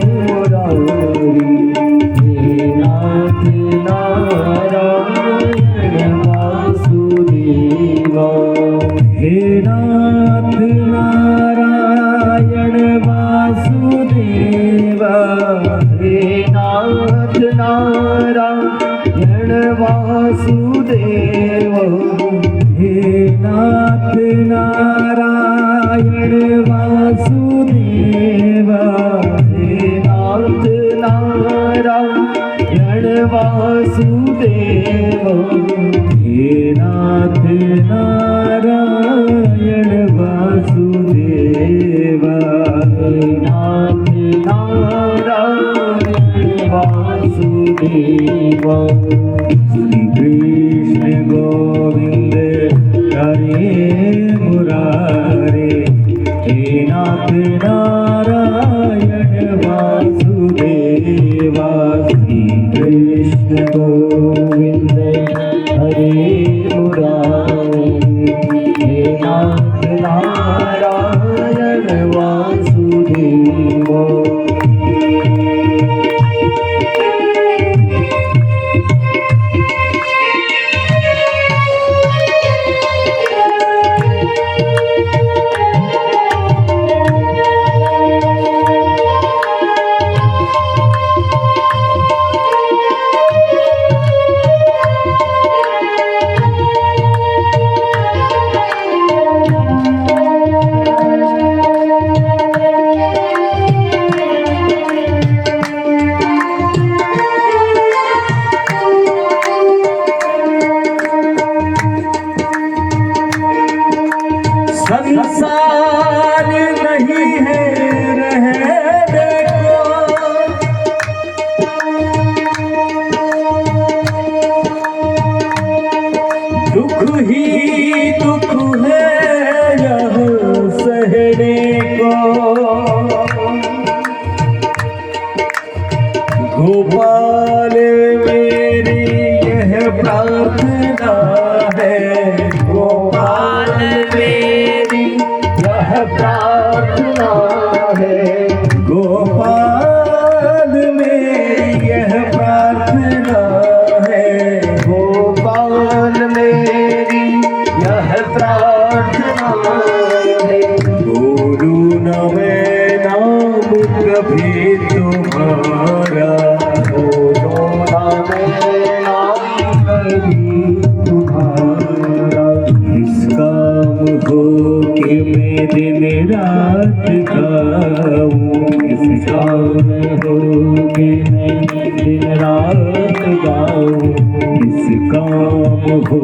मुरारी हे नाथ नारायण वासुदेवा हे नाथ नारायण वासुदेवा हे नाथ नारायण वासुदेव हे नाथ नारायण वासुदेव हे नाथ नारायण वासुदेव हे नाथ नारायण वासुदेव हे नाथ नारायण वासुदेव श्री कृष्ण गोविंद हरे मुरारे हे नाथ नारायण वासुदेवा श्री कृष्ण गोविंद हरे मुरारे हे नाथ नारायण वासुदेवा संसार नहीं है रह देखो दुख ही दुख है यह सहने को गोपाल मेरी यह प्रार्थना है गोपाल मेरी यह प्रार्थना है गोपाल मेरी यह प्रार्थना है गोपाल मेरी यह प्रार्थना है बोलू न मैं नाम कभी तुम्हारा बोलो न मैं नाम कभी तुम्हारा इस काम हो कि मैं दिन रात गाऊं इस काम हो कि मैं दिन रात गाऊं इस काम हो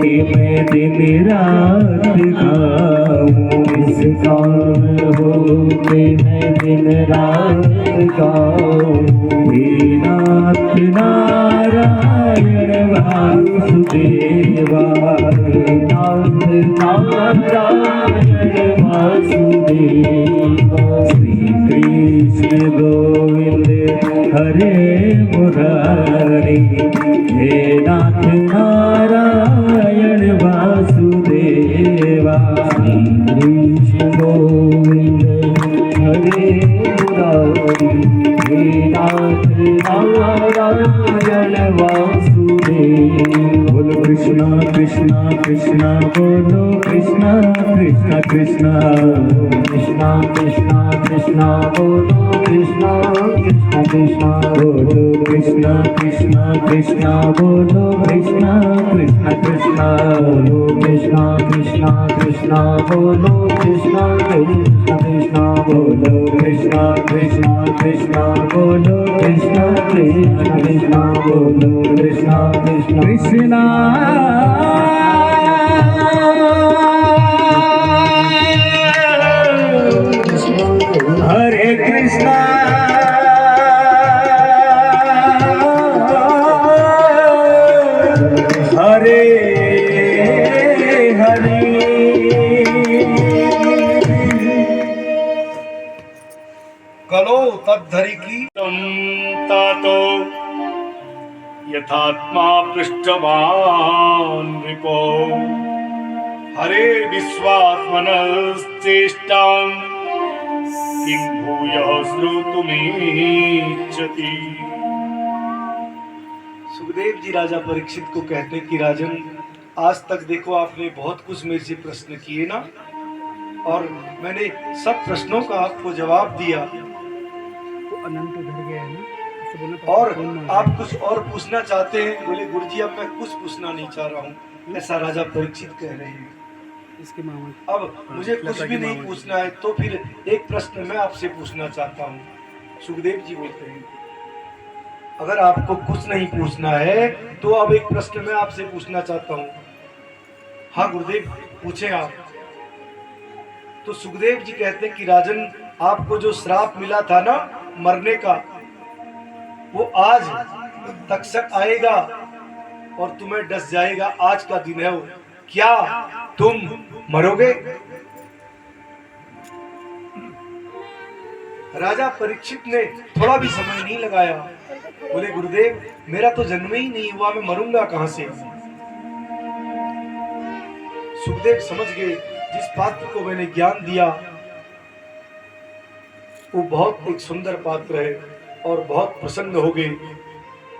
कि मैं दिन रात गाऊं इस काम हो कि मैं दिन रात गाऊं हे नाथ नारायण वासुदेवा नाथ नारायण वासुदेवा श्री कृष्ण गोविंद हरे मुरारी हे नाथ नारायण वासुदेवा श्री कृष्ण गोविंद हरे मुरारी हे नाथ नारायण वासुदेवा बोलो कृष्णा कृष्णा कृष्णा बोलो कृष्णा कृष्णा कृष्णा कृष्णा कृष्णा कृष्णा बोलो कृष्णा कृष्णा कृष्णा बोलो कृष्णा कृष्णा कृष्णा बोलो कृष्णा कृष्णा कृष्णा बोलो कृष्णा कृष्णा कृष्णा बोलो कृष्णा कृष्णा कृष्णा बोलो कृष्णा कृष्णा कृष्णा बोलो कृष्णा कृष्णा कृष्णा बोलो कृष्णा कृष्णा कृष्णा हरे कृष्णा हरे हरे कलो तद्धरि की तातो यथात्मा पृष्ठवान् विपो हरे विश्वात्मनश्चेष्टां किं भूयः श्रोतुमिच्छति। सुखदेव जी राजा परीक्षित को कहते हैं कि राजन, आज तक देखो आपने बहुत कुछ मेरे से प्रश्न किए ना, और मैंने सब प्रश्नों का आपको जवाब दिया, अनंत उधर गया है ना, इससे बोलना पड़ता और है, फोन मार आप कुछ और पूछना चाहते हैं। बोले गुरुजी अब मैं कुछ पूछना नहीं चाह रहा हूँ, ऐसा राजा परीक्षित कह रहे हैं। इसके मामा। अब मुझे कुछ भी नहीं पूछना है, तो फिर एक प्रश्न मैं आपसे पूछना चाहता हूँ। सुखदेव जी बोलते हैं, अगर आपको कुछ नहीं पूछना है तो अब एक प्रश्न मैं आपसे पूछना चाहता हूँ। हाँ गुरुदेव, पूछें आप। तो सुखदेव जी कहते हैं कि राजन, आपको जो श्राप मिला था ना मरने का, वो आज तक्षक आएगा और तुम्हें डस जाएगा। आज का दिन है वो, क्या तुम मरोगे? राजा परीक्षित ने थोड़ा भी समय नहीं लगाया, बोले गुरुदेव मेरा तो जन्म ही नहीं हुआ, मैं मरूंगा कहां से? सुखदेव समझ गए जिस पात्र को मैंने ज्ञान दिया वो बहुत एक सुंदर पात्र है, और बहुत प्रसन्न हो गए।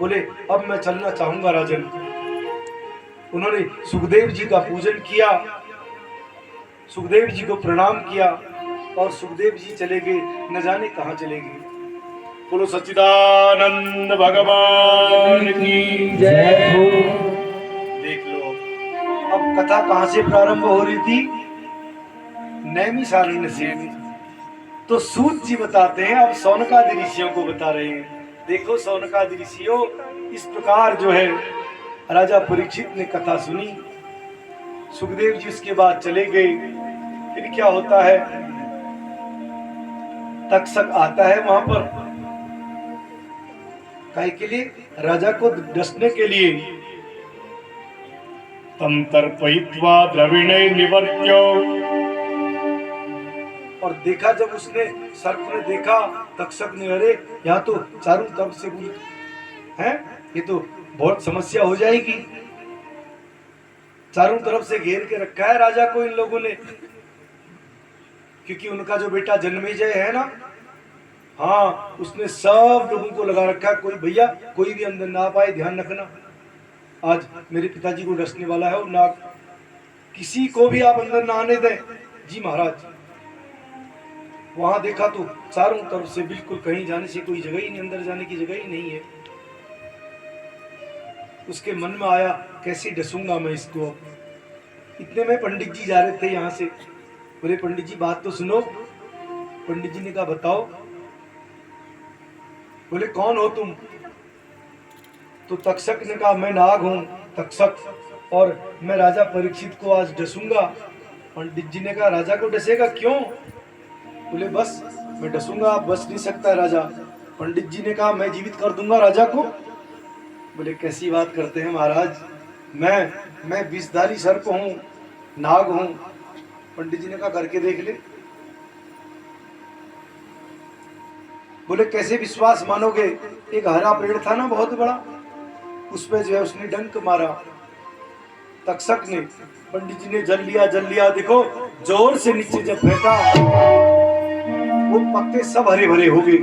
बोले अब मैं चलना चाहूंगा राजन। उन्होंने सुखदेव जी का पूजन किया, सुखदेव जी को प्रणाम किया, और सुखदेव जी चले गए, न जाने कहां चले गए। बोलो सच्चिदानंद भगवान की जय हो। देख लो अब कथा कहां से प्रारंभ हो रही थी? नैमिषारण्य से। तो सूत जी बताते हैं, अब सौनकादि ऋषियों को बता रहे हैं। देखो सौनकादि ऋषियों, इस प्रकार जो है राजा परीक्षित ने कथा सुनी। सुखदेव जी उसके बाद चले गए। फिर क्या होता है, तक्षक आता है वहां पर, काहे के लिए? राजा को डसने के लिए। तं तर्पयित्वा द्रविणे निवर्त्य। और देखा जब उसने, सर्प ने देखा, तक्षक ने, अरे यहाँ तो चारों तरफ से है, ये तो बहुत समस्या हो जाएगी। चारों तरफ से घेर के रखा है राजा को इन लोगों ने, क्योंकि उनका जो बेटा जन्मेजय है ना, हाँ उसने सब लोगों को लगा रखा है, कोई भैया कोई भी अंदर ना पाए, ध्यान रखना। आज मेरे पिताजी को डसने वाला है, और ना किसी को भी आप अंदर ना आने दें। जी महाराज। वहां देखा तो चारों तरफ से बिल्कुल कहीं जाने से कोई जगह ही नहीं, अंदर जाने की जगह ही नहीं है। उसके मन में आया कैसे डसूंगा मैं इसको। इतने में पंडित जी जा रहे थे यहाँ से। बोले पंडित जी बात तो सुनो। पंडित जी ने कहा बताओ। बोले कौन हो तुम? तो तक्षक ने कहा मैं नाग हूं, तक्षक, और मैं राजा परीक्षित को आज डसूंगा। पंडित जी ने कहा राजा को डसेगा, क्यों? बोले बस मैं डसूंगा, बस नहीं सकता राजा। पंडित जी ने कहा मैं जीवित कर दूंगा राजा को। बोले कैसी बात करते हैं महाराज, मैं विषधारी सर्प हूं, नाग हूं। पंडित जी ने कहा करके देख ले। बोले कैसे विश्वास मानोगे? एक हरा पेड़ था ना बहुत बड़ा, उस पे जो है उसने डंक मारा तक्षक ने। पंडित जी ने जल लिया। देखो जोर से नीचे जब फेंका, वो पत्ते सब हरे भरे हो गए।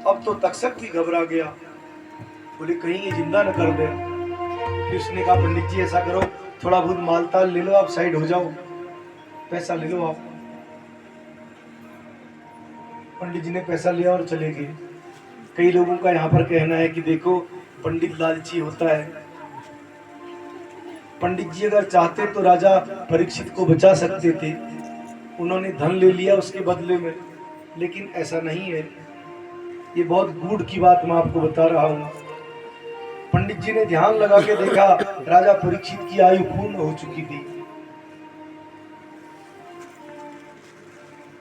अब तो तक्षक भी घबरा गया। बोले कहीं ये जिंदा न कर दे। फिर उसने कहा पंडित जी ऐसा करो, थोड़ा बहुत मालताल ले लो, आप साइड हो जाओ, पैसा ले लो आप। पंडित जी ने पैसा लिया और चले गए। कई लोगों का यहाँ पर कहना है कि देखो पंडित लालची होता है। पंडित जी अगर चाहते तो राजा परीक्षित को बचा सकते थे, उन्होंने धन ले लिया उसके बदले में, लेकिन ऐसा नहीं है। ये बहुत गूढ़ की बात मैं आपको बता रहा हूँ। पंडित जी ने ध्यान लगा के देखा, राजा परीक्षित की आयु पूर्ण हो चुकी थी।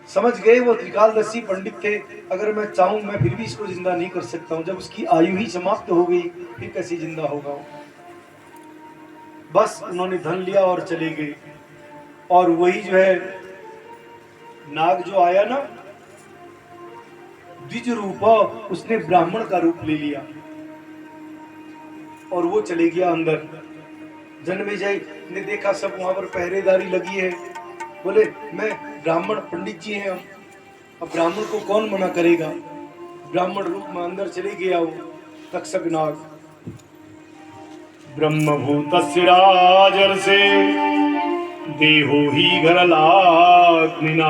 समझ गए वो त्रिकालदर्शी पंडित थे, अगर मैं चाहूं मैं फिर भी इसको जिंदा नहीं कर सकता हूं। जब उसकी आयु ही समाप्त हो गई फिर कैसे जिंदा होगा? बस उन्होंने धन लिया और चले गए। और वही जो है नाग जो आया ना, द्विज रूप, उसने ब्राह्मण का रूप ले लिया और वो चले गया अंदर। जन्मेजय ने देखा सब वहां पर पहरेदारी लगी है। बोले मैं ब्राह्मण, पंडित जी हैं हम, अब ब्राह्मण को कौन मना करेगा? ब्राह्मण रूप में अंदर चले गया वो तक्षक नाग। ब्रह्मभूतस्य राजर्षे देहो हि घरलाग्निना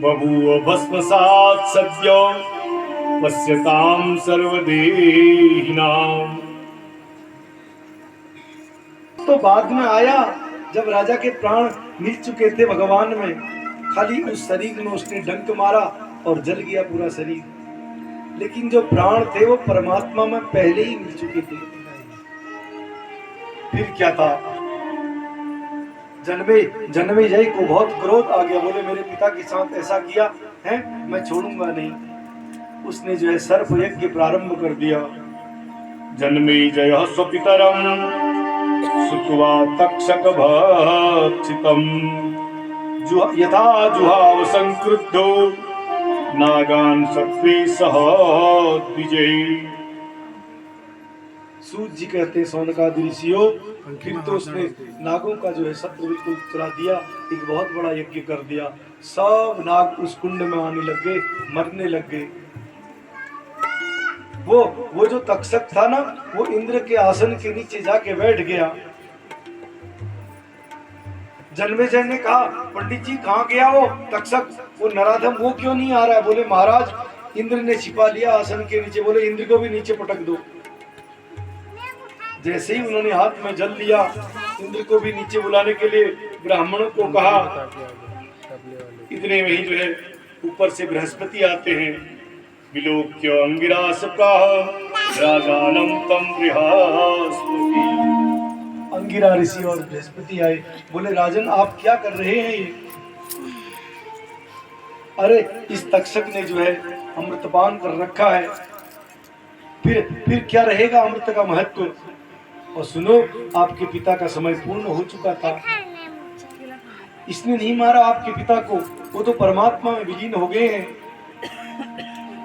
बभूव भस्मसात् सद्यो पश्यतां सर्वदेहिनाम्। तो बाद में आया जब राजा के प्राण मिल चुके थे भगवान में, खाली उस शरीर में उसने डंक मारा और जल गया पूरा शरीर, लेकिन जो प्राण थे वो परमात्मा में पहले ही मिल चुके थे। फिर क्या था? जन्मे जय को बहुत क्रोध आ गया, बोले मेरे पिता के साथ ऐसा किया है, मैं छोड़ूंगा नहीं। उसने जो है सर्प यज्ञ प्रारंभ कर दिया। जन्मेजयः स्वपितरं श्रुत्वा तक्षक भक्षितम् यथा जुहाव संक्रुद्धो नागान् सत्त्वे सह द्विजै। सूत जी कहते हैं सौनकादि ऋषियों, फिर तो उसने नागों का जो है सत्र बिल्कुल चला दिया, एक बहुत बड़ा यज्ञ कर दिया। सब नाग उस कुंड में आने लग गए, मरने लग गए। वो जो तक्षक था ना, वो इंद्र के आसन के नीचे जाके बैठ गया। जन्मेजय ने कहा, पंडित जी कहाँ गया वो तक्षक, वो नराधम, वो क्यों नहीं आ रहा है? बोले महाराज इंद्र ने छिपा लिया आसन के नीचे। बोले इंद्र को भी नीचे पटक दो। जैसे ही उन्होंने हाथ में जल लिया, इंद्र को भी नीचे बुलाने के लिए ब्राह्मणों को कहा। इतने में ही जो है ऊपर से बृहस्पति आते हैं। विलोक्य अंगिरास प्राह राजानम तम बृहस्पति। अंगिरा ऋषि और बृहस्पति आए, बोले राजन आप क्या कर रहे हैं ये? अरे इस तक्षक ने जो है अमृतपान कर रखा है, फिर क्या रहेगा अमृत का महत्व? और सुनो, आपके पिता का समय पूर्ण हो चुका था, इसने नहीं मारा आपके पिता को, वो तो परमात्मा में विलीन हो गए हैं।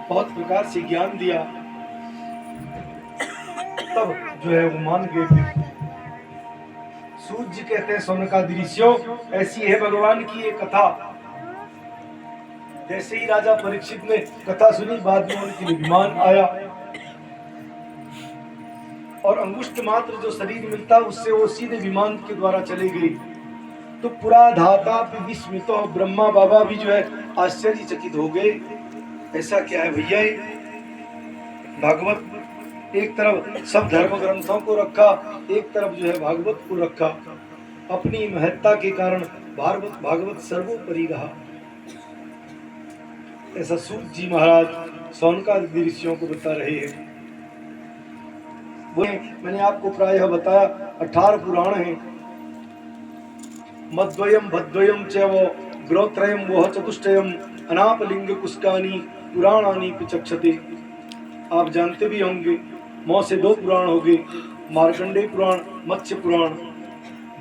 बहुत प्रकार से ज्ञान दिया, तब जो है वो मान गए। फिर सूत जी कहते हैं सौनकादि ऋषियों, ऐसी है भगवान की ये कथा। जैसे ही राजा परीक्षित ने कथा सुनी, बाद में उनकी विमान आया और अंगुष्ठ मात्र जो शरीर मिलता उससे वो सीधे विमान के द्वारा चले गई। तो पुरा धाता विस्मितो, ब्रह्मा बाबा भी जो है आश्चर्यचकित हो गए। ऐसा क्या है भैया? भागवत एक तरफ सब धर्म ग्रंथों को रखा, एक तरफ जो है भागवत को रखा। अपनी महत्ता के कारण भागवत सर्वोपरि रहा। ऐसा सूत जी महाराज सौनकादि ऋषियों को बता रहे हैं। मैंने आपको प्रायः बताया 18 पुराण हैं। मद्वयम भद्वयम च वो ग्रोत्रयम वह चतुष्टयम अनापलिंग कुस्कानी पुराणानी पिचक्षते। आप जानते भी होंगे, मौ से 2 पुराण हो गए, मार्कंडेय पुराण, मत्स्य पुराण।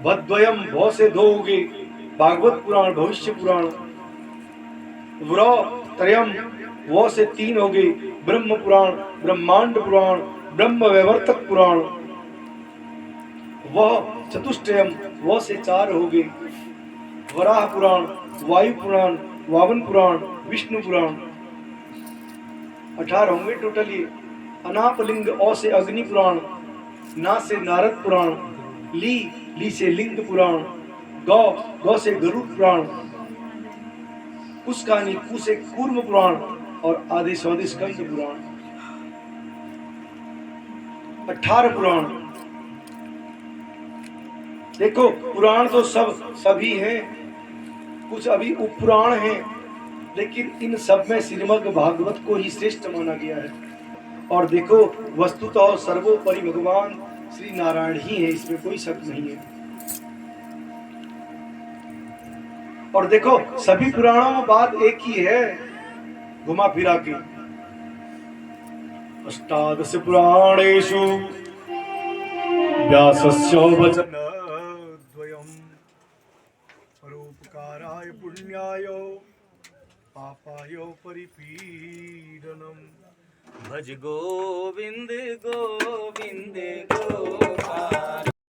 भद्वयम भौ से 2 हो गए, भागवत पुराण, भविष्य पुराण। व्र त्रयम वो से 3 हो गए, ब्रह्म पुराण, ब्रह्मांड पुराण, ब्रह्म वैवर्तक पुराण। वह चतुष्टयम वो से 4 हो गए, वराह पुराण, वायु पुराण, वामन पुराण, विष्णु पुराण। 18 होंगे टोटल ये। अनापलिंग ओ से अग्नि पुराण, ना से नारद पुराण, ली से लिंग पुराण, गौ से गरुड़ पुराण, कुस्कानी कु से कूर्म पुराण और आदि स्वदि स्कंद पुराण। 18 पुराण। देखो पुराण तो सभी हैं, कुछ अभी उपपुराण हैं, लेकिन इन सब में श्रीमद् भागवत को ही श्रेष्ठ माना गया है। और देखो वस्तुतः सर्वोपरि भगवान श्री नारायण ही है, इसमें कोई शक नहीं है। और देखो सभी पुराणों में बात एक ही है, घुमा फिरा के। अष्टादश पुराणेषु व्यासस्य वचनद्वयम् परोपकाराय पुण्याय पापाय परिपीडनम्। भज गोविंद गोविंद गोपाल।